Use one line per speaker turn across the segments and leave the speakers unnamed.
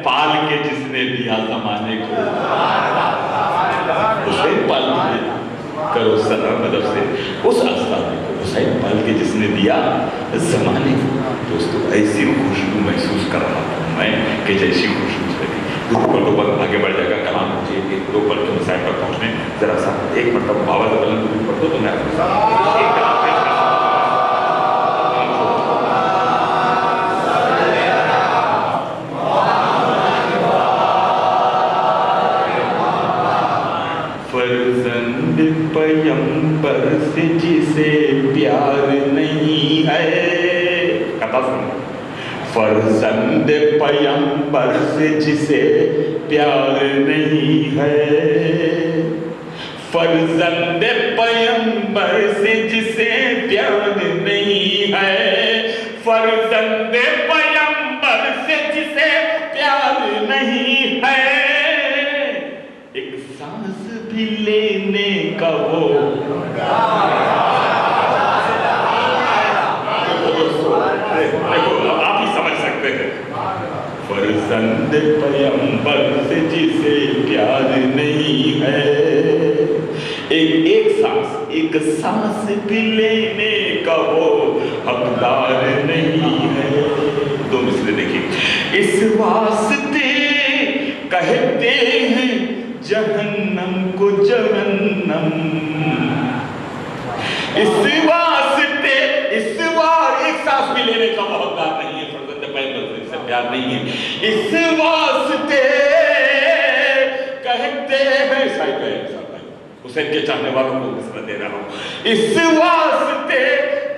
پال کے جس نے دیا زمانے کو، حسین پال کے کرو سلام ادب سے اس آستانے کو، حسین پال کے جس نے دیا زمانے کو۔ دوستو ایسی خوشبو محسوس کر رہا ہوں میں کہ جیسی خوشبو لگی۔ دو پل آگے بڑھ جائے گا کلام، مجھے ایک دو پل کے مسائل پر پہنچنے ذرا سا ایک مرتبہ باوا بلند پڑھ دو تو میں آپ کے ساتھ ایک کلام پیش کرتا ہوں۔ فرزند پیمبر سے جسے پیار نہیں ہے، کہتا سنو، فرزند پیمبر سے جسے پیار نہیں ہے، فرزند پیمبر سے جسے پیار نہیں ہے، فرزند پیمبر سے جسے پیار نہیں ہے، ایک سانس بھی لینے کا وہ آپ ہی سمجھ سکتے ہیں، فرزند پیمبر سے جسے پیار نہیں ہے، ایک سانس بھی لینے کا وہ حقدار نہیں ہے۔ دو مثلیں دیکھیں، اس واسطے کہتے ہیں جہنم کو جہنم، اس واسطے ایک سانس بھی لینے کا وہ حقدار نہیں ہے، فرزند پیمبر سے پیار نہیں ہے، اس واسطے کہتے ہیں، حسین کے چاہنے والوں کو مثال دے رہا ہوں، اس واسطے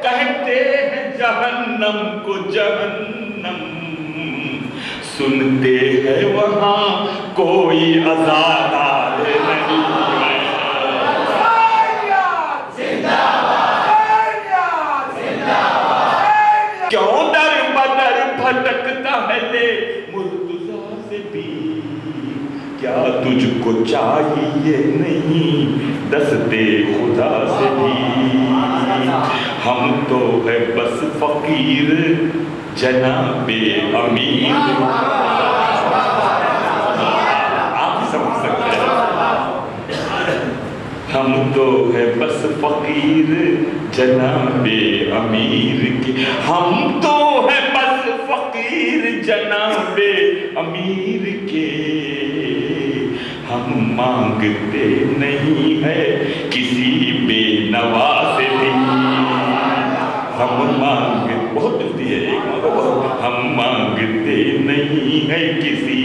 کہتے ہیں جہنم کو جہنم، سنتے ہیں وہاں کوئی عزادار نہیں ہے، کیوں در بدر بھٹکتا ہے لے مرتضیٰ سے بھی، کیا تجھ کو چاہیے نہیں دستے خدا سے بھی، ہم تو ہے بس فقیر جناب امیر، آپ ہی سمجھ سکتے ہیں، ہم تو ہے بس فقیر جناب امیر کے، ہم تو ہے بس فقیر جناب امیر کے، ہم مانگتے نہیں ہے کسی بے نوا سے بھی، ہم بہت ملتی ہے ایک ہم مانگتے نہیں ہے کسی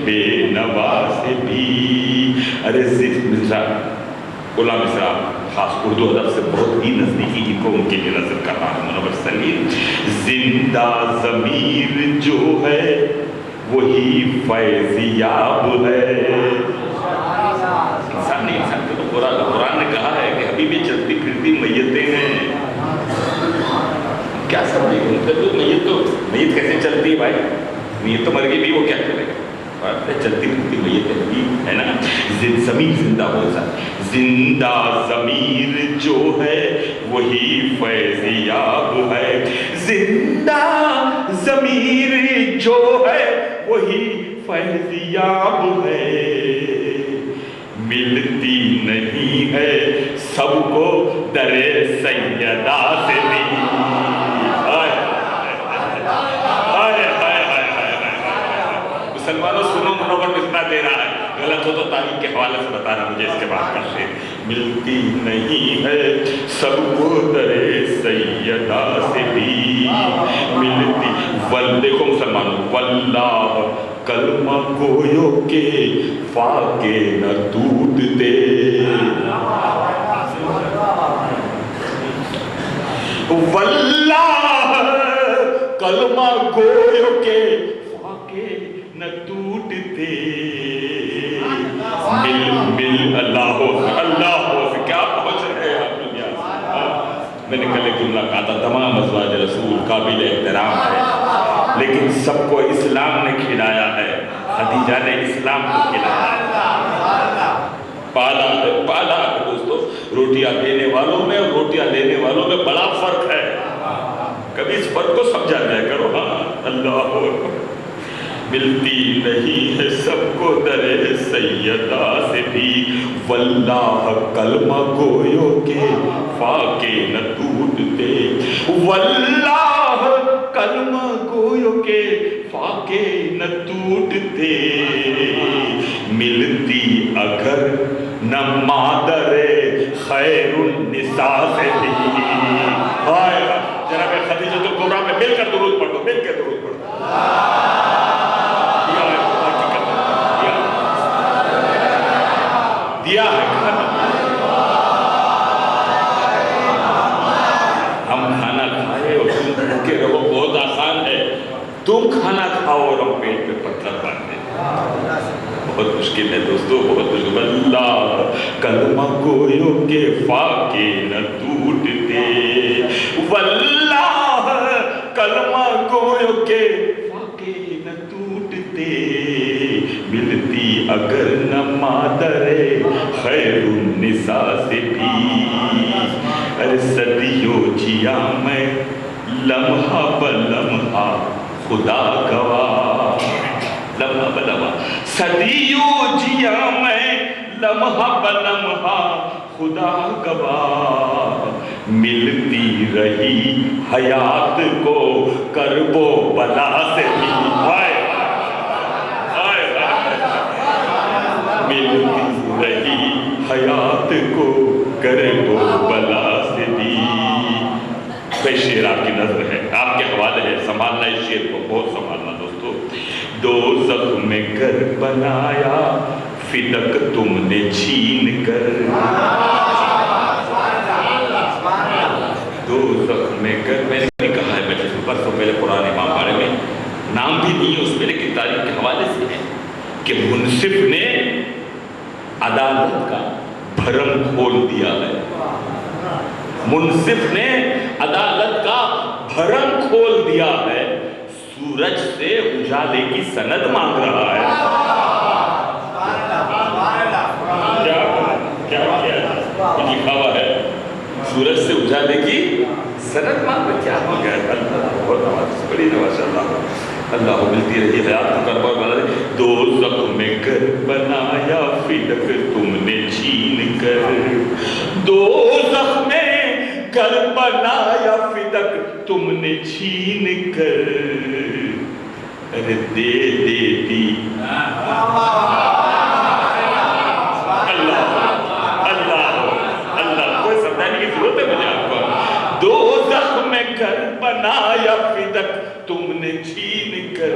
بے نوا سے بھی۔ ارے غلام مصرا خاص اردو ادب سے بہت ہی نزدیکی جن کو ان کے لیے نظر کر رہا ہے منور سلیم، زندہ ضمیر جو ہے وہی فیض یاب ہے، انسان کو تو قرآن نے کہا ہے کہ ابھی بھی چلتی پھرتی میتیں ہیں، کیا سمجھے میت کیسے چلتی ہے بھائی، میت تو مر گئی بھی، وہ کیا کرے گا، چلتی پھرتی میتیں ہے نا، ضمیر زندہ ہو جائے، زندہ ضمیر جو ہے وہی فیض یاب ہے، زندہ ضمیر جو ہے وہی فیض یاب ہے، ملتی نہیں ہے سب کو در سیدہ سے بھی، مسلمانوں سنو منور کتنا دے رہا ہے، غلط ہو تو تاریخ کے حوالے سے بتانا مجھے اس کے بعد کرتے، ملتی نہیں ہے سب کو در سیدہ سے بھی ملتی، دیکھو مسلمانوں، واللہ کلمہ گویوں کے فاقے نہ ٹوٹتے، واللہ کلمہ گویوں کے فاقے نہ ٹوٹتے، مل اللہ ہو سے کیا پہنچ رہے ہیں آپ دنیا سے، میں نے کل ایک جملہ کہا تھا، تمام ازواج رسول قابل احترام ہے، لیکن سب کو اسلام نے کھلایا ہے، خدیجہ نے اسلام کو کھلایا ہے، پالا ہے دوستو، روٹیاں دینے والوں میں اور روٹیاں لینے والوں میں بڑا فرق ہے، کبھی اس فرق کو سمجھا جائے کرو، ہاں اللہ ملتی نہیں ہے سب کو در سیدہ سے بھی، واللہ کلمہ گویوں کے فاقے نہ ٹوٹتے، واللہ کلمہ گویوں کے فاقے نہ ٹوٹتے، ملتی اگر نہ مادر خیر النساء سے بھی۔ جناب خدیجہ الکبریٰ میں مل کر درود پڑھو، مل کر درود پڑھو۔ دیا ہے کھانا، ہم کھانا کھائے اور تم بھوکے رہو، بہت آسان ہے۔ تم کھانا کھاؤ اور ہم پیٹ پہ پتھر باندھیں، بہت مشکل ہے دوستو، بہت مشکل۔ اللہ کلمہ گویوں کے فاقے نہ ٹوٹتے، واللہ کلمہ گویوں کے فاقے نہ ٹوٹتے، ملتی اگر نہ مادر خیر النساء سے بھی، ارے صدیوں جیا میں لمحہ بلمحہ خدا گواہ، لمحہ بلمحہ صدیوں جیا میں لمحہ بلمحہ خدا گواہ، ملتی رہی حیات کو کرب و بلا سے بھی، ملتی رہی حیات کو کرب و بلا سے بھی۔ بے شعر آپ کی نظر ہے، آپ کے حوالے ہے، سنبھالنا اس شعر کو، بہت سنبھالنا دوستو۔ دوزخ میں گھر بنایا فدق تم نے چھین کر، دوزخ میں گھر، میں نے کہا ہے میں پرسوں پہلے قرآن امام بارے میں نام بھی نہیں ہے اس میں، لیکن تاریخ کے حوالے سے ہے کہ منصف نے عدالت کا بھرم کھول دیا ہے، منصف نے عدالت کا بھرم کھول دیا ہے، سورج سے اجالے کی سند مانگ رہا ہے۔ کیا لکھا ہوا ہے؟ سورج سے اجالے کی سند مانگ رہا، کیا مانگا ہے؟ اللہ بہت نواز بڑی نواز اللہ، اللہ ملتی رہی حیات کو کربا بنا دے۔ دوزخ میں گھر بنایا فدق تم نے چھین کر، دوزخ میں گھر بنایا فدق تم نے چھین کر، ارے دے دیتی اللہ اللہ اللہ، کوئی سمجھانے کی ضرورت ہے مجھے آپ کو؟ دوزخ میں گھر بنایا فدق تم نے چھین کر،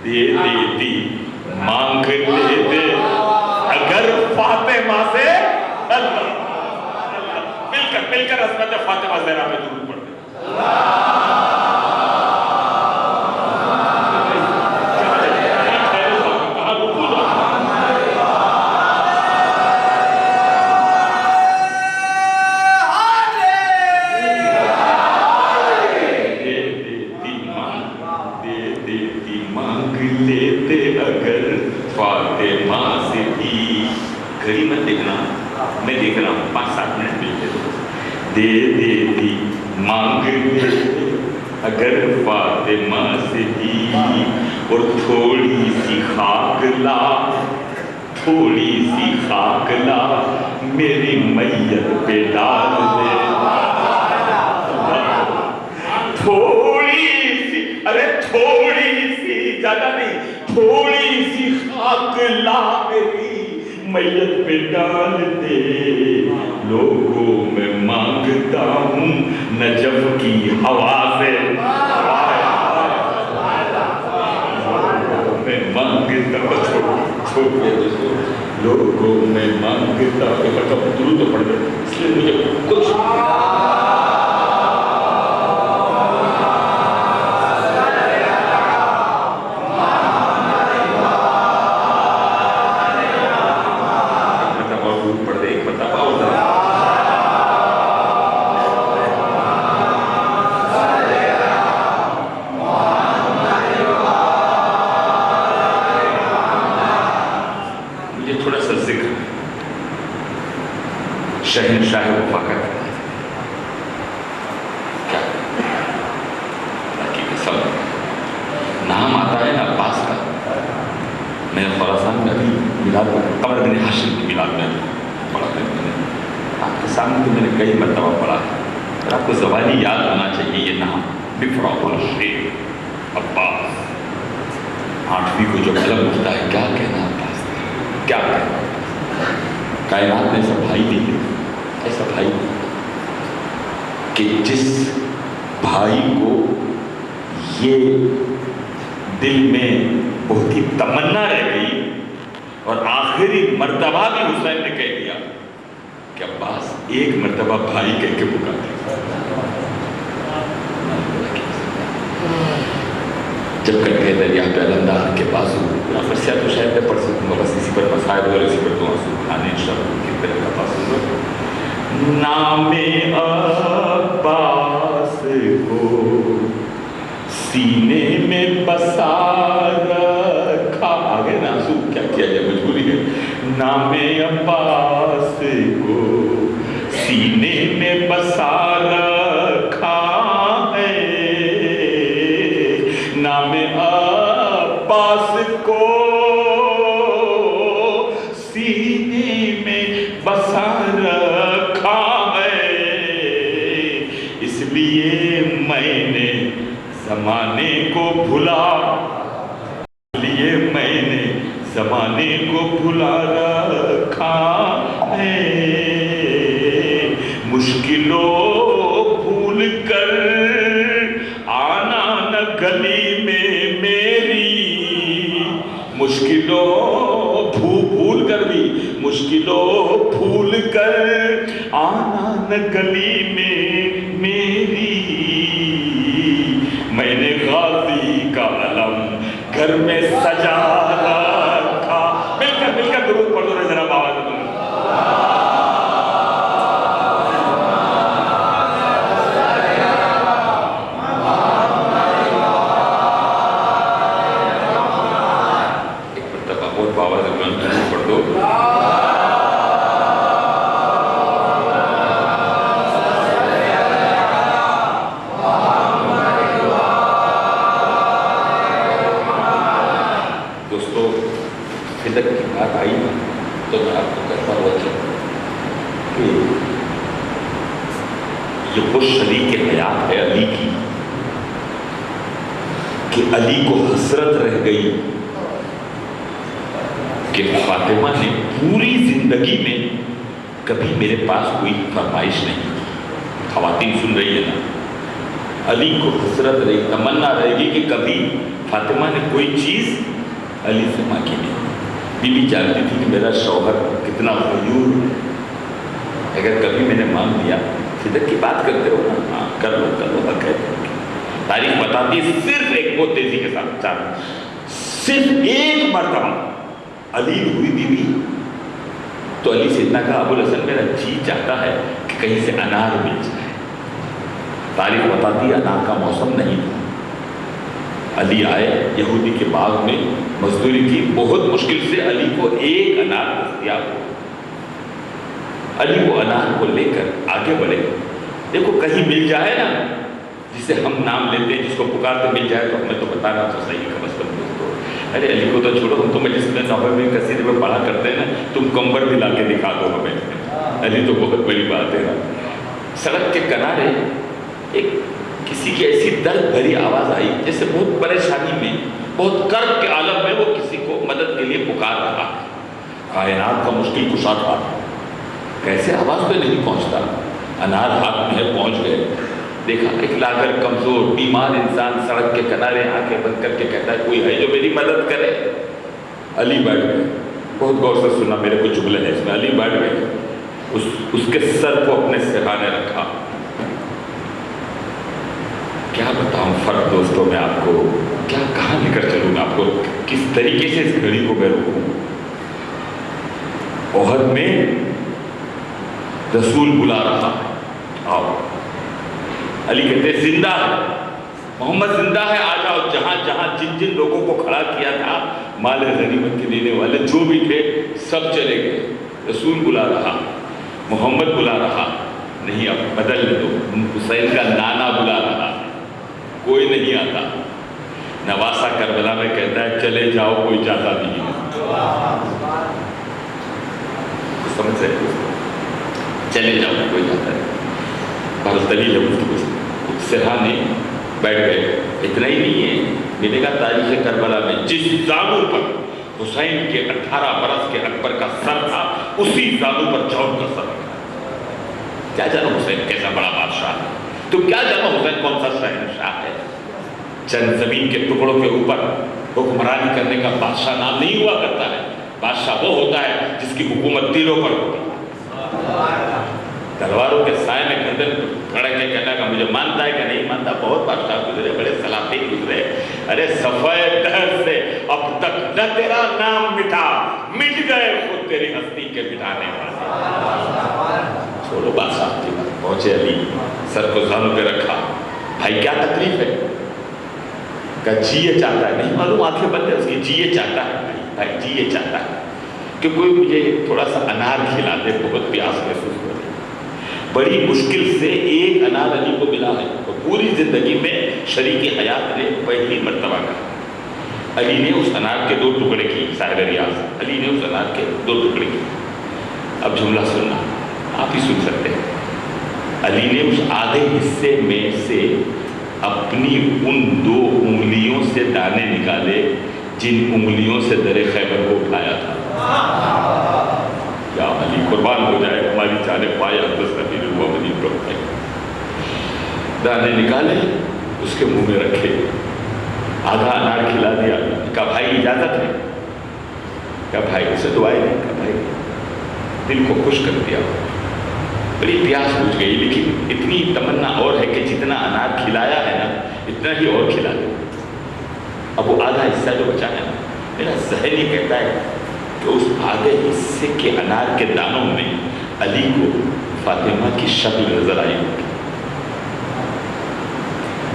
دے دیتی مانگ لیتے اگر فاطمہ سے، اللہ مل کر عظمت فاطمہ زہرا میں درود پڑھتے۔ دے دیتی مانگ لیتے اگر فاطمہ سے بھی، گھڑی مت دیکھنا، میں دیکھ رہا ہوں 5-7 منٹ ملتے تو، دے دیتی مانگ لیتے اگر فاطمہ سے بھی، اور تھوڑی سی خاک لا، تھوڑی سی خاک لا میری میت پہ ڈال دے، تھوڑی سی، ارے تھوڑی سی، زیادہ نہیں، تھوڑی سی خاک لا میری میت پہ ڈال دے، لوگوں میں مانگتا ہوں نجف کی ہوا سے، میں مانگتا لوگوں میں مانگتا ہوں، درود تو پڑھ دے، اس لیے مجھے کچھ شہنشاہ وفا کا کیا باقی سب نام آتا ہے نا میلاد میں قمر بن ہاشم کی میلاد میں پڑھا تھا میں نے، آپ کے سامنے تو میں نے کئی مرتبہ پڑھا ہے، اور آپ کو زبانی یاد ہونا چاہیے یہ نام، مفرح الشیخ عباس۔ 8ویں کو جو قلم اٹھتا ہے کیا کہنا عباس، کیا کہنا، کائنات میں ایسا بھائی نہیں ہے، ایسا بھائی کہ جس بھائی کو یہ دل میں بہت ہی تمنا رہ گئی اور آخری مرتبہ بھی حسین نے کہہ دیا کہ عباس ایک مرتبہ بھائی کہہ کے پکار دے۔ جب کٹے دریا پہ علمدار کے بازو، یا فرسیہ تو شاید میں پڑھ سکوں گا، بس اسی پر مسائل اور اسی پر تو آنسو کھانے انشاءاللہ کی طرح کا بازو ہے۔ نام عباس کو سینے میں بسا رکھا، آگے نا آنسو کیا کیا جائے، مجبوری ہے۔ نام عباس کو سینے میں بسا رکھا ہے، نام عباس کو سینے میں بسا رکھا ہے، اس لیے میں نے زمانے کو بھلا، اس لیے میں نے زمانے کو بھلا رکھا ہے، مشکلوں بھول کر آنا نہ گلی میں میری، مشکلوں بھول کر بھی، مشکلوں بھول کر آنا نہ گلی میں میری، میں نے غازی کا علم گھر میں سجا رکھا۔ مل کر درود پڑھ دو ذرا بابا سے تم۔ علی کو حسرت رہ گئی کہ فاطمہ نے پوری زندگی میں کبھی میرے پاس کوئی فرمائش نہیں کی۔ خواتین سن رہی ہے نا، علی کو حسرت رہی، تمنا رہے گی کہ کبھی فاطمہ نے کوئی چیز علی سے مانگی نہیں۔ بی بی جانتی تھی کہ میرا شوہر کتنا غیور ہے، اگر کبھی میں نے مانگ لیا، صدق کی بات کرتے ہو نا، ہاں کر لو حق ہے۔ تاریخ بتاتی ہے صرف ایک، وہ تیزی کے ساتھ چاہتا، صرف ایک مرتبہ علی ہوئی بی بی تو علی سے اتنا کہا، ابوالحسن میرا جی چاہتا ہے کہ کہیں سے انار مل جائے۔ تاریخ بتاتی ہے انار کا موسم نہیں تھا، علی آئے، یہودی کے باغ میں مزدوری کی، بہت مشکل سے علی کو ایک انار دستیاب ہوا۔ علی وہ انار کو لے کر آگے بڑھے، دیکھو کہیں مل جائے نا، جسے ہم نام لیتے ہیں، جس کو پکارتے مل جائے تو ہمیں تو بتانا تو صحیح کم از کم دوستو۔ ارے علی کو تو چھوڑو، ہم تو مجلس میں نووی قصیدے میں پڑھا کرتے ہیں نا، تم کمبر دلا کے دکھا دو ہمیں، علی تو بہت بڑی بات ہے نا۔ سڑک کے کنارے ایک کسی کی ایسی درد بھری آواز آئی، جیسے بہت پریشانی میں، بہت کرب کے عالم میں وہ کسی کو مدد کے لیے پکار رہا ہے۔ کائنات کا مشکل کشا تھا، کیسے آواز پہ نہیں پہنچتا، انار ہاتھ میں ہے، پہنچ گئے۔ دیکھا ایک لاغر کمزور بیمار انسان سڑک کے کنارے آنکھیں بند کر کے کہتا ہے کوئی ہے جو میری مدد کرے۔ علی بیٹھ گئے، بہت غور سے سنا، میرے کچھ جملے ہیں اس میں۔ علی بیٹھ گئے، اس کے سر کو اپنے سرہانے رکھا۔ کیا بتاؤں فرق دوستوں میں آپ کو، کیا کہاں لے کر چلوں میں آپ کو، کس طریقے سے اس گھڑی کو میں روکوں۔ احد میں رسول بلا رہا ہے، آؤ۔ علی کہتے ہیں زندہ ہے، محمد زندہ ہے، آ جاؤ۔ جہاں جہاں جن جن لوگوں کو کھڑا کیا تھا مال غنیمت کے دینے والے جو بھی تھے سب چلے گئے۔ رسول بلا رہا، محمد بلا رہا، نہیں اب بدل لے دو، حسین کا نانا بلا رہا، کوئی نہیں آتا۔ نواسہ کربلا میں کہتا ہے چلے جاؤ کوئی جاتا نہیں ہے۔ سمجھ رہے ہو؟ چلے جاؤ کوئی جاتا ہے بہت دلیل ہے گفتگو سے سرحانے بیٹھ گئے. اتنا ہی نہیں ہے، ملے گا تاریخ کربلا میں جس زانو پر حسین کے 18 برس کے اکبر کا سر تھا اسی زانو پر جون کا سر رکھا. کیا جانا حسین کیسا بڑا بادشاہ ہے، تم کیا جانا حسین کون سا شہنشاہ ہے. چند زمین کے ٹکڑوں کے اوپر حکمرانی کرنے کا بادشاہ نام نہیں ہوا کرتا ہے. بادشاہ وہ ہوتا ہے جس کی حکومت دلوں پر ہوتی ہے. تلواروں کے سائے میں گردن کھڑے کے کہنا کہ مجھے مانتا ہے کہ نہیں مانتا. بہت بادشاہ گزرے، بڑے سلاطین گزرے. ارے صفحہ دہر سے اب تک نہ تیرا نام مٹا، مٹ گئے خود تیری ہستی کے مٹانے والے. چھوڑو بادشاہ کی بات. پہنچے علی، سر کو زانوں پہ رکھا. بھائی کیا تکلیف ہے؟ کہ جی یہ چاہتا ہے. نہیں معلوم آنکھیں بند ہے اس کی. جی یہ چاہتا ہے بھائی، جی یہ چاہتا ہے کہ کوئی مجھے تھوڑا سا انار کھلا دے، بہت پیاس محسوس ہو رہی. بڑی مشکل سے ایک انار علی کو ملا ہے اور پوری زندگی میں شریک حیات نے پہلی مرتبہ کہا. علی نے اس انار کے 2 ٹکڑے کی. صاحب ریاض علی نے اس انار کے 2 ٹکڑے کی. اب جملہ سننا، آپ ہی سن سکتے ہیں. علی نے اس آدھے حصے میں سے اپنی ان 2 انگلیوں سے دانے نکالے جن انگلیوں سے در خیبر کو اٹھایا تھا. یا علی قربان ہو جائے ہماری جانے پایا نبی محمدی پر. دانے نکالے، اس کے منہ میں رکھے، آدھا انار کھلا دیا. کہا بھائی اجازت ہے؟ کہا بھائی اسے دعائیں نہیں. کہا بھائی دل کو خوش کر دیا. بڑی پیاس بجھ گئی، لیکن اتنی تمنا اور ہے کہ جتنا انار کھلایا ہے نا اتنا ہی اور کھلا دے. اب وہ آدھا حصہ جو بچا ہے نا، میرا ذہن یہ کہتا ہے کہ اس آدھے حصے کے انار کے دانوں میں علی کو فاطمہ کی شکل نظر آئی ہوگی.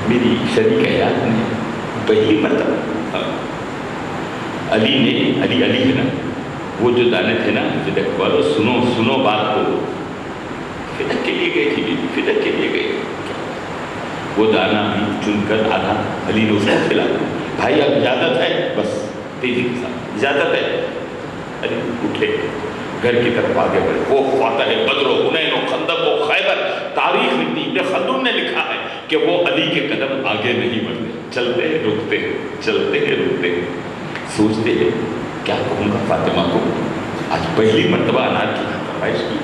میری شریک حیات نے پہلی مرتبہ علی ہے نا، وہ جو دانے تھے نا، فدق والو سنو بات کو. فدق کے لیے گئی تھی بیوی، فدق کے لیے گئی. وہ دانا بھی چن کر آدھا علی نے اس کو کھلا دیا. بھائی اب اجازت ہے؟ بس تیزی کے ساتھ اجازت ہے. علی اٹھے، گھر کی طرف آگے بڑھے. وہ فاتح بدر و حنین و خندق و خیبر، تاریخ میں ابن خلدون نے لکھا ہے کہ وہ علی کے قدم آگے نہیں بڑھتے، چلتے ہیں رکتے ہیں، چلتے ہیں رکتے ہیں. سوچتے ہیں کیا کہوں گا فاطمہ کو. آج پہلی مرتبہ انار کی فرمائش کی.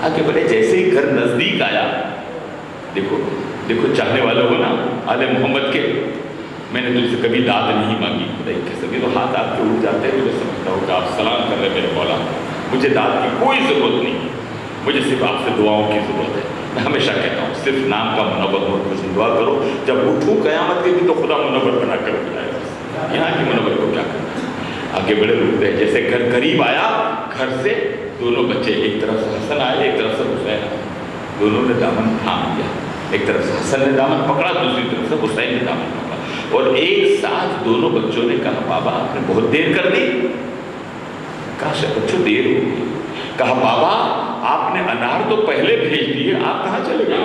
آگے بڑھے. جیسے ہی گھر نزدیک آیا، دیکھو چاہنے والوں ہو نا آل محمد کے، میں نے تم سے کبھی داد نہیں مانگی. خدا کی قسم، تو ہاتھ آپ کے اٹھ جاتے ہیں. مجھے سمجھتا ہوں کہ آپ سلام کر رہے میرے مولا. مجھے داد کی کوئی ضرورت نہیں، مجھے صرف آپ سے دعاؤں کی ضرورت ہے. میں ہمیشہ کہتا ہوں صرف نام کا منور ہو، کچھ دعا کرو. جب اٹھوں قیامت کے بھی تو خدا منور بنا کر اٹھائے. یہاں کی منور کو کیا کرنا. آگے بڑے رکتے ہیں. جیسے گھر قریب آیا، گھر سے دونوں بچے، ایک طرف سے حسن آئے، ایک طرف سے حسین آئے. دونوں نے دامن تھام لیا. ایک طرف سے حسن نے دامن پکڑا، دوسری طرف سے حسین نے دامن پکڑا. اور ایک ساتھ دونوں بچوں نے کہا بابا آپ نے بہت دیر کر دی. کہا بچوں دیر ہو گئی. کہا بابا آپ نے انار تو پہلے بھیج دیے، آپ کہاں چلے گئے؟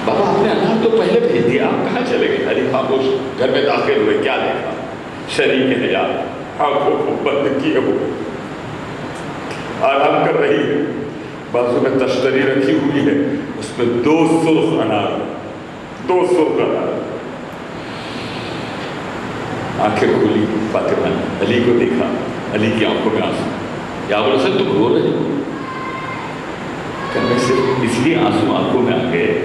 بابا آپ نے انار تو پہلے بھیج دیا، آپ کہاں چلے گئے؟ علی خاموش. گھر میں داخل ہوئے. کیا دیکھا؟ شریک حیات آنکھوں کو بند کیے ہوئے آرام کر رہی ہے. بازو میں تشتری رکھی ہوئی ہے، اس میں 2 سرخ انار. آنکھیں کھولی. فاطمہ نے علی کو دیکھا. علی کی آنکھوں میں آنسو. یا بولو سر تم رو رہے ہو؟ کہ میں صرف اس لیے آنسو آنکھوں میں آ گئے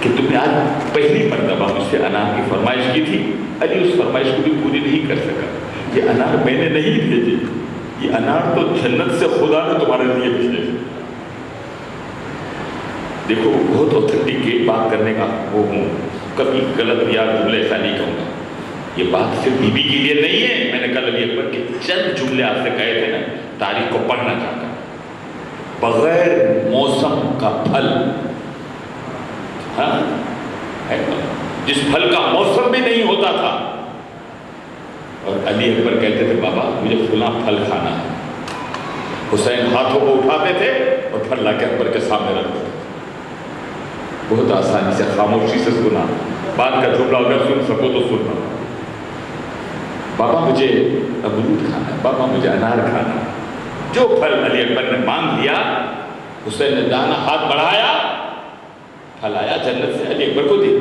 کہ تم نے آج پہلی مرتبہ مجھ سے انار کی فرمائش کی تھی. علی اس فرمائش کو بھی پوری نہیں کر سکا. یہ انار میں نے نہیں بھیجے، یہ انار تو جنت سے خدا نے تمہارے لیے بھیجے. دیکھو بہت اوتھینٹک بات کرنے کا وہ ہوں، کبھی غلط یا جملے ایسا نہیں کہوں گا. یہ بات صرف بی بی کے لیے نہیں ہے. میں نے کل علی اکبر کے چند جملے آپ سے کہے تھے نا، تاریخ کو پڑھنا چاہتا ہوں. بغیر موسم کا پھل، ہاں جس پھل کا موسم بھی نہیں ہوتا تھا، اور علی اکبر کہتے تھے بابا مجھے فلاں پھل کھانا ہے. حسین ہاتھوں کو اٹھاتے تھے اور پھل لا کے اکبر کے سامنے رکھتے تھے. بہت آسانی سے خاموشی سے سنا، بات کا جملہ اگر سن سکو تو سننا، بابا مجھے امرود کھانا ہے، بابا مجھے انار کھانا ہے۔ جو پھل علی اکبر نے مانگ لیا، حسین نے دانا ہاتھ بڑھایا، پھل آیا جنت سے، علی اکبر کو دے۔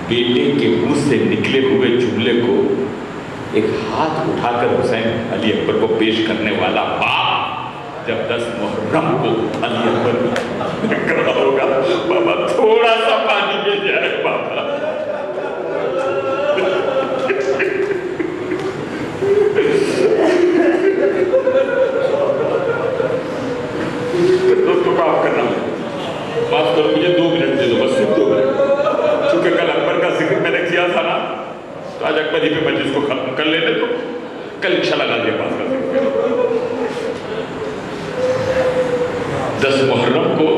بیٹے کے منہ سے نکلے ہوئے جملے کو ایک ہاتھ اٹھا کر حسین علی اکبر کو پیش کرنے والا باپ جب 10 محرم کو علی اکبر نے کہا ہوگا بابا تھوڑا سا پانی مل جائے بابا، دوستوں کو آپ کرنا معاف کرو، مجھے 2 منٹ دے دو، بس صرف 2 منٹ، چونکہ کل اکبر کا ذکر میں نے کیا تھا نا، تو آج اکبر ہی پہ مجلس کو ختم کر لیتے، تو کل انشاءاللہ غازی عباس کا ذکر کریں۔ 10 محرم کو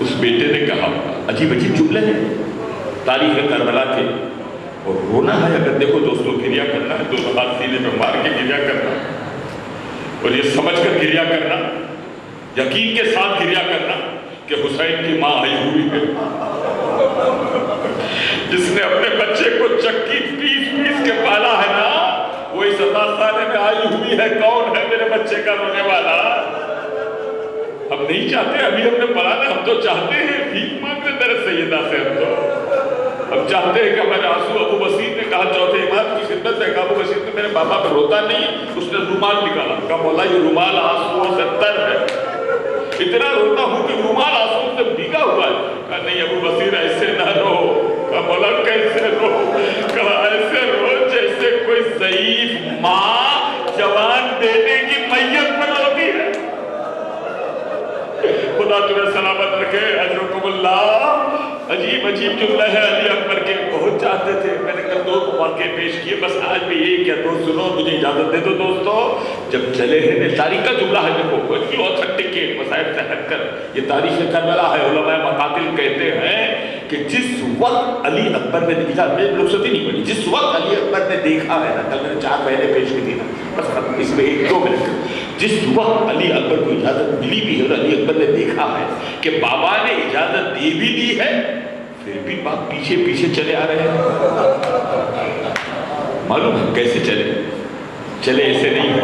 اس بیٹے نے کہا، عجیب عجیب جملے ہیں تاریخ کربلا کے، اور رونا ہے اگر دیکھو دوستوں، گریا کرنا ہے، 2 ہاتھ سینے پہ مار کے گریا کرنا، اور یہ سمجھ کر گریا کرنا، یقین کے ساتھ گریا کرنا کہ حسین کی ماں آئی ہوئی ہے، جس نے اپنے بچے کو چکی پیس کے پالا ہے نا، وہی 17 سال میں آئی ہوئی ہے۔ کون ہے میرے بچے کا رونے والا؟ ہم نہیں چاہتے، ابھی ہم نے پڑھا نا، ہم تو چاہتے ہیں بھیک مانگنے در سیدہ سے، ہم چاہتے ہیں کہ ہمارے آنسو، ابو بصیر نے کہا چوتھے امام کی خدمت میں، کہا ابو بصیر نے میرے بابا پہ روتا نہیں، اس نے رومال نکالا، کہا مولا یہ رومال آنسو سے تر ہے، اتنا روتا ہوں کہ رومال آنسو سے بھیگا ہوا ہے۔ کہا نہیں ابو بصیر ایسے نہ رو، کہا مولا کیسے رو؟ کہا ایسے رو جیسے کوئی ضعیف ماں جوان بیٹے کی میت پر روتی ہے۔ خدا تمہیں سلامت رکھے، اجرکم اللہ۔ عجیب عجیب جملہ ہے علی اکبر کے، بہت چاہتے تھے، میں نے کل 2 واقعے پیش کیے، بس آج بھی ایک یا 2 سنو، مجھے اجازت دے دو دوستو۔ جب چلے ہیں، تاریخ کا جملہ ہے، دیکھو کوئی اوتھنٹک مسائل سے ہٹ کر، یہ تاریخ کربلا ہے، علماء مقاتل کہتے ہیں کہ جس وقت علی اکبر نے دیکھا، میں رخصتی نہیں پڑی، جس وقت علی اکبر نے دیکھا ہے نا، کل میں نے 4 پہلے پیش کی تھی نا، بس اس میں 1-2 منٹ، جس وقت علی اکبر کو اجازت ملی بھی ہے اور علی اکبر نے دیکھا ہے کہ بابا نے اجازت دے بھی دی ہے، پھر بھی باپ پیچھے پیچھے چلے آ رہے ہیں۔ معلوم ہے کیسے چلے ایسے نہیں ہے۔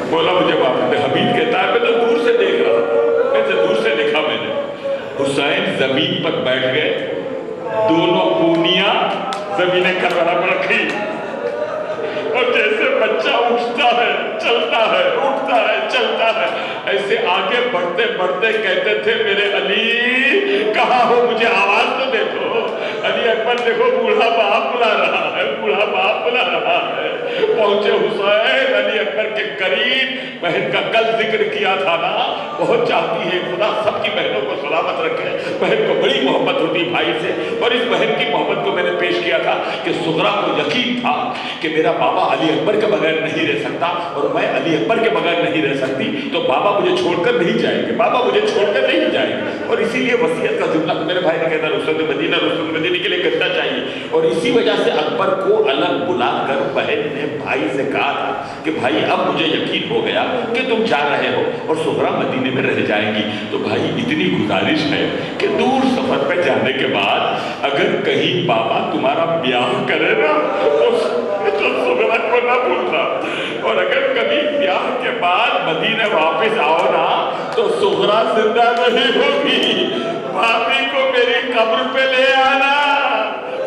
بولا مجھے معاف کر دے، حمید کہتا ہے میں تو دور سے دیکھ رہا، ایسے دور سے دیکھا میں نے، حسین زمین پر بیٹھ گئے، دونوں کونیاں زمین کربلا پر رکھی، اور جیسے بچہ اٹھتا ہے چلتا ہے، اٹھتا ہے چلتا ہے، ایسے آگے بڑھتے بڑھتے کہتے تھے میرے علی کہاں ہو، مجھے آواز تو دے دو۔ علی اکبر دیکھو بوڑھا باپ بلا رہا ہے، بوڑھا باپ بلا رہا ہے۔ پہنچے حسین علی اکبر کے قریب، بہن کا کل ذکر کیا تھا نا، بہت چاہتی ہے، خدا سب کی بہنوں کو سلامت رکھے، بہن کو بڑی محبت ہوتی بھائی سے، اور اس بہن کی محبت کو میں نے پیش کیا تھا کہ صغرا کو یقین تھا کہ میرا بابا علی اکبر کے بغیر نہیں رہ سکتا، اور میں علی اکبر کے بغیر نہیں رہ سکتی، تو بابا مجھے چھوڑ کر نہیں جائیں گے، بابا مجھے چھوڑ کر نہیں جائیں گے، اور اسی لیے وصیت کا جملہ میرے بھائی نے کہتا رسول مدینہ کے لیے کرنا چاہیے، اور اسی وجہ سے اکبر کو الگ بلا کر بہن نے بھائی سے کہا تھا کہ بھائی اب مجھے یقین ہو گیا کہ تم جا رہے ہو اور صغرا مدینے میں رہ جائیں گی، تو بھائی اتنی گزارش ہے کہ دور سفر پہ جانے کے بعد اگر کہیں بابا تمہارا بیاہ کرے نا تو صغرا کو نہ بھولنا، اور اگر کبھی بیاہ کے بعد مدینے واپس آؤ نا تو صغرا زندہ نہیں ہوگی، بھابھی کو میری قبر پہ لے آنا،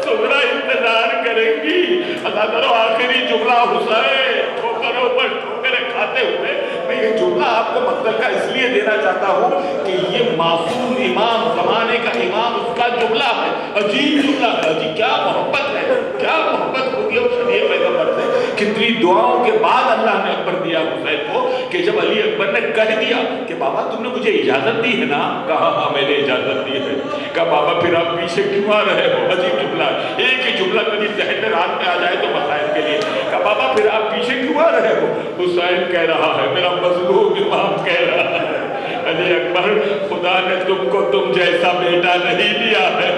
صغرا انتظار کریں گی۔ اللہ کرو آخری جملہ حسین وہ کرو پر ٹھوکریں کھاتے ہوئے میں یہ جملہ آپ کو مطلب کا اس لیے دینا چاہتا ہوں کہ یہ معصوم امام زمانے کا امام اس کا جملہ ہے، عجیب جملہ ہے، عجیب کیا محبت ہے، کیا محبت ہوگی اس شریف پیغمبر سے، کتنی دعاؤں کے بعد اللہ نے اکبر دیا حسین کو کہ جب علی اکبر نے کہہ دیا کہ بابا تم نے مجھے اجازت دی ہے نا، کہا ہاں میں نے اجازت دی ہے، کہا بابا پھر آپ پیچھے کیوں آ رہے ہو، عجیب جملہ ہے، ایک ہی جملہ کبھی ذہن میں رات میں آ جائے تو مسائل کے لیے، کہا بابا پھر آپ پیچھے کیوں آ رہے ہو، حسین کہہ رہا ہے، میرا مظلوم امام کہہ رہا ہے، علی اکبر خدا نے تم کو تم جیسا بیٹا نہیں دیا ہے،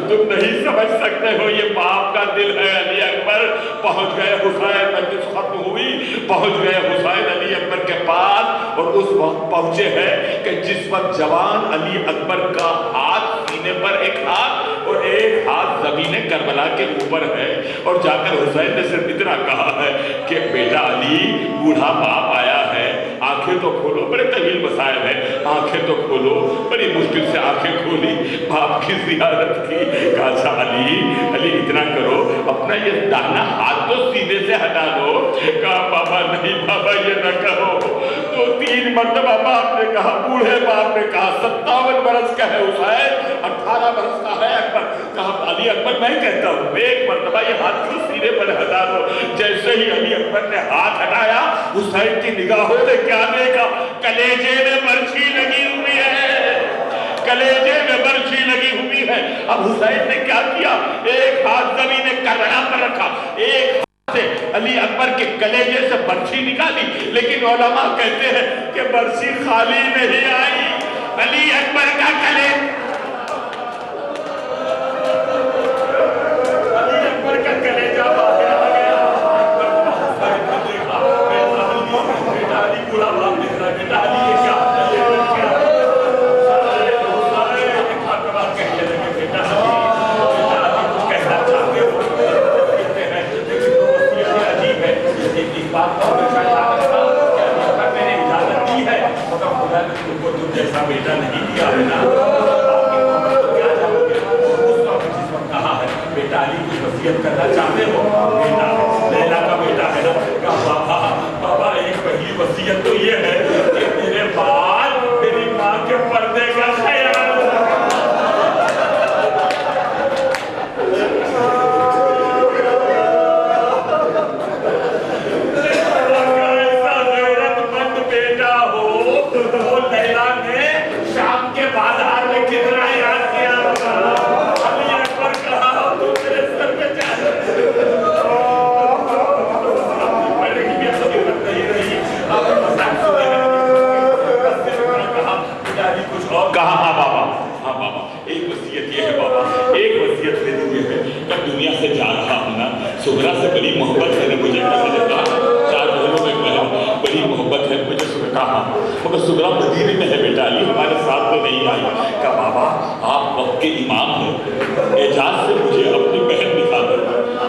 تم نہیں سمجھ سکتے ہو یہ باپ کا دل ہے۔ علی اکبر پہنچ گئے، حسین مجلس ختم ہوئی، پہنچ گئے حسین علی اور اس وقت پہنچے ہیں کہ جس وقت جوان علی اکبر کا ہاتھ سینے پر ایک ہاتھ اور ایک ہاتھ زمین کربلا کے اوپر ہے، اور جا کر حسین نے صرف اتنا کہا ہے کہ بیٹا علی، بوڑھا باپ آیا ہے، آنکھیں تو کھولو، بڑے طویل مسائل ہیں، آنکھیں تو کھولو۔ بڑی مشکل سے آنکھیں کھولی، باپ کی زیارت کی، کہا اچھا علی اتنا کرو، اپنا یہ داہنا ہاتھ تو سینے سے ہٹا دو۔ کہا بابا نہیں بابا یہ نہ کرو۔ تو 3 مرتبہ باپ نے کہا، بوڑھے باپ نے کہا 57 برس کا ہے حسین، 18 برس کا ہے اکبر۔ کہا علی اکبر میں کہتا ہوں 1 مرتبہ یہ ہاتھ کیوں سینے پر ہٹا دو۔ جیسے ہی علی اکبر نے ہاتھ ہٹایا، حسین کی نگاہوں نے کیا دیکھا؟ کلیجے میں برچھی لگی ہوئی ہے، کلیجے میں برچھی لگی ہوئی ہے۔ اب حسین نے کیا کیا؟ ایک ہاتھ زمین کربلا پر رکھا، ایک ہاتھ سے علی اکبر کے کلیجے سے برچھی نکالی، لیکن علماء کہتے ہیں کہ برچھی خالی نہیں آئی، علی اکبر کا کلیجہ باہر آ گیا۔ بیٹا علی بوڑھا باپ نکلا، بیٹا علی یہ کیا جیسا بیٹا نہیں دیا ہے نا، کیا جاؤ گے؟ اس وقت جس وقت کہا ہے بیٹا علی کچھ وصیت کرنا چاہتے ہو؟ بیٹا لیلا کا بیٹا ہے نا، کہا بابا ایک پہلی وصیت تو یہ ہے کہ میرے بعد میری ماں کے پردے کا خیال بازار میں کتنا یاد کیا ہوگا۔ علی اکبر کہا تو میرے سر پہ چاہے پہلے کی بھی ضرورت نہیں رہی، آپ مسائل سنے کہا علی کچھ اور کہا۔ ہاں بابا ایک وصیت یہ ہے بابا، ایک وصیت میری یہ ہے کہ دنیا سے جا رہا ہوں نا، سغرا سے بڑی محبت ہے مجھے، کہا 4 بہنوں میں بہن بڑی محبت ہے مجھے۔ کہا مگر سغرا مدینے میں ہے بیٹا علی، ہمارے ساتھ تو نہیں آئی۔ کہا بابا آپ وقت کے امام ہیں، اعجاز سے مجھے اپنی بہن دکھا دو،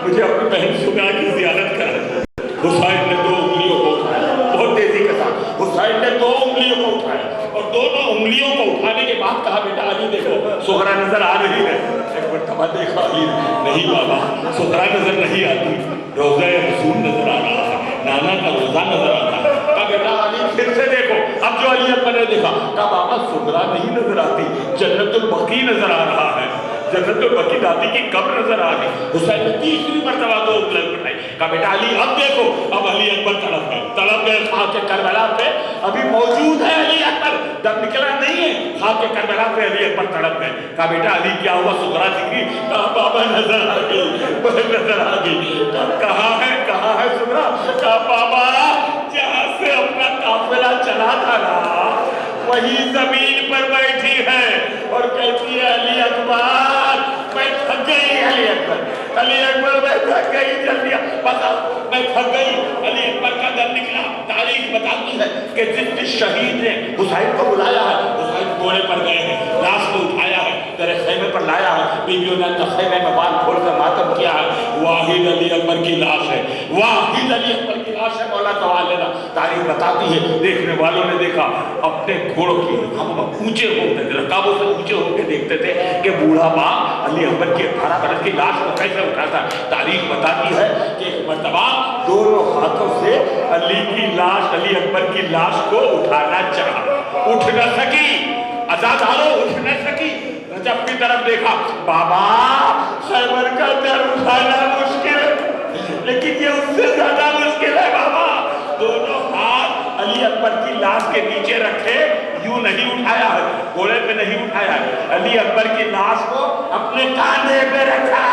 مجھے اپنی بہن سغرا کی زیارت کرا۔ حسین نے 2 انگلیوں کو اٹھایا، بہت تیزی کے ساتھ حسین نے 2 انگلیوں کو اٹھایا، اور دونوں انگلیوں کو اٹھانے کے بعد کہا بیٹا علی دیکھو سغرا نظر آ رہی ہے؟ ایک مرتبہ دیکھا علی، نہیں بابا سغرا نظر نہیں آتی، روضہ رسول نظر آ رہا ہے، نانا کا روزہ نظر آتا ہے۔ کہا بیٹا علی پھر سے دیکھو۔ اب جو علی اکبر نے دیکھا، کہا بابا سغرا نہیں نظر آتی، جنت البقیع نظر آ رہا ہے، جنت البقیع دادی کی قبر نظر آ رہی۔ حسین نے 3 مرتبہ 2 انگلیاں اٹھائی، کہا بیٹا علی اب دیکھو۔ اب علی اکبر تڑپ گئے خاک کربلا پہ، ابھی موجود ہے علی اکبر، دم نکلا نہیں ہے، خاک کربلا پہ علی اکبر تڑپ گئے۔ کہا بیٹا علی کیا ہوا؟ سغرا دکھی؟ کہا بابا نظر آ گئی، بہن نظر آ گئی۔ کہاں ہے سغرا؟ کہا بابا جہاں سے اپنا قافلہ چلا تھا نا، وہی زمین پر بیٹھی ہے اور کہتی ہے علی اکبر میں تھک گئی، علی اکبر میں تھک گئی، جلدی بتا میں تھک گئی۔ علی اکبر کا دم نکلا۔ تاریخ بتاتی ہے کہ جس شہید نے حسین کو بلایا ہے، حسین گھوڑے پر گئے ہیں، لاش کو اٹھایا ہے، تیرے خیمے پر لایا ہے، بیویوں نے اندر خیمے میں بال کھول کر ماتم کیا ہے، واحد علی اکبر کی لاش ہے، واحد علی اکبر کی لاش ہے۔ مولا توال لینا تاریخ بتاتی ہے، دیکھنے والوں نے دیکھا اپنے گھوڑوں کی ہم اونچے ہوتے تھے، رکابوں سے اونچے ہو کے دیکھتے تھے کہ بوڑھا باپ علی اکبر کی 18 برس کی لاش کو کیسے اٹھاتا ہے۔ تاریخ بتاتی ہے کہ ایک مرتبہ دونوں ہاتھوں سے علی کی لاش، علی اکبر کی لاش کو اٹھانا چاہا، اٹھ نہ سکی، عزاداروں اٹھ نہ سکی۔ رجب کی طرف دیکھا، بابا خیبر کا در اٹھانا مشکل ہے، لیکن یہ اس سے زیادہ مشکل ہے بابا۔ دونوں ہاتھ علی اکبر کی لاش کے نیچے رکھے، یوں نہیں اٹھایا ہے، گھوڑے پہ نہیں اٹھایا ہے، علی اکبر کی لاش کو اپنے کاندھے پہ رکھا۔